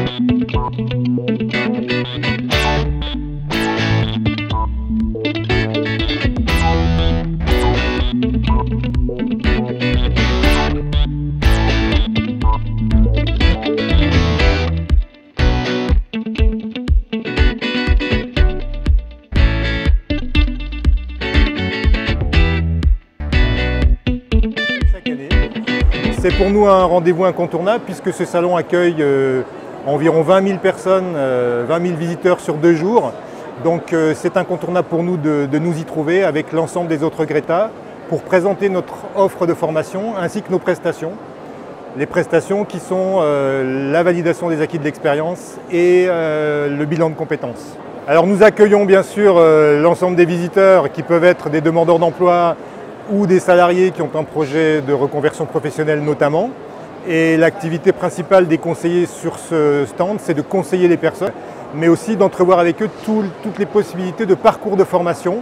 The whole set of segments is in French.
C'est pour nous un rendez-vous incontournable puisque ce salon accueille environ 20 000 personnes, 20 000 visiteurs sur 2 jours. Donc c'est incontournable pour nous de nous y trouver avec l'ensemble des autres Greta pour présenter notre offre de formation ainsi que nos prestations. Les prestations qui sont la validation des acquis de l'expérience et le bilan de compétences. Alors nous accueillons bien sûr l'ensemble des visiteurs qui peuvent être des demandeurs d'emploi ou des salariés qui ont un projet de reconversion professionnelle notamment. Et l'activité principale des conseillers sur ce stand, c'est de conseiller les personnes, mais aussi d'entrevoir avec eux toutes les possibilités de parcours de formation.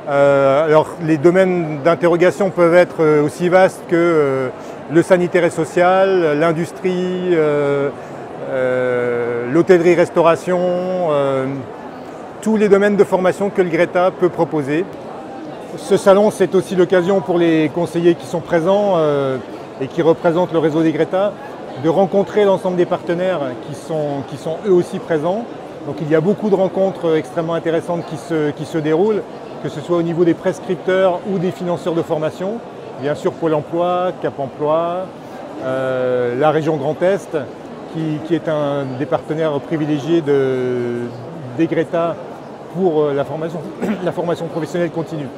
Alors les domaines d'interrogation peuvent être aussi vastes que le sanitaire et social, l'industrie, l'hôtellerie-restauration, tous les domaines de formation que le Greta peut proposer. Ce salon, c'est aussi l'occasion pour les conseillers qui sont présents et qui représentent le réseau des Greta de rencontrer l'ensemble des partenaires qui sont eux aussi présents. Donc il y a beaucoup de rencontres extrêmement intéressantes qui se déroulent, que ce soit au niveau des prescripteurs ou des financeurs de formation. Bien sûr Pôle emploi, Cap emploi, la région Grand Est, qui est un des partenaires privilégiés des Greta pour la formation professionnelle continue.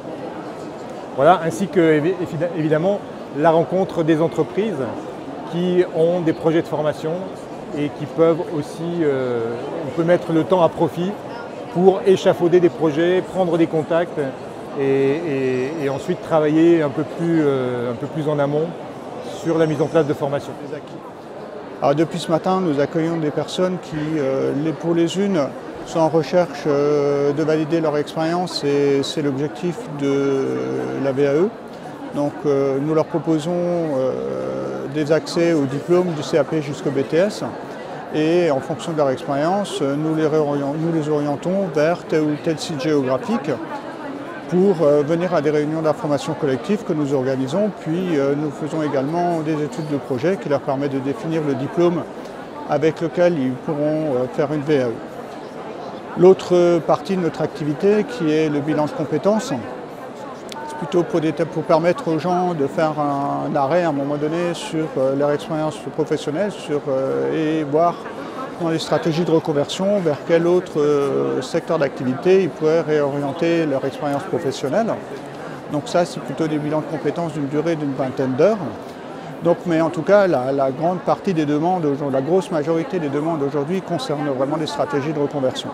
Voilà, ainsi que évidemment la rencontre des entreprises qui ont des projets de formation et qui peuvent aussi, on peut mettre le temps à profit pour échafauder des projets, prendre des contacts et ensuite travailler un peu plus en amont sur la mise en place de formation. Alors depuis ce matin, nous accueillons des personnes qui, pour les unes, sont en recherche de valider leur expérience et c'est l'objectif de la VAE. Donc nous leur proposons des accès au diplôme du CAP jusqu'au BTS et en fonction de leur expérience, nous les orientons vers tel ou tel site géographique pour venir à des réunions d'information collective que nous organisons. Puis nous faisons également des études de projet qui leur permettent de définir le diplôme avec lequel ils pourront faire une VAE. L'autre partie de notre activité qui est le bilan de compétences, c'est plutôt pour permettre aux gens de faire un arrêt à un moment donné sur leur expérience professionnelle et voir dans les stratégies de reconversion vers quel autre secteur d'activité ils pourraient réorienter leur expérience professionnelle. Donc ça, c'est plutôt des bilans de compétences d'une durée d'une vingtaine d'heures. Donc, mais en tout cas, la grande partie des demandes, la grosse majorité des demandes aujourd'hui concernent vraiment des stratégies de reconversion.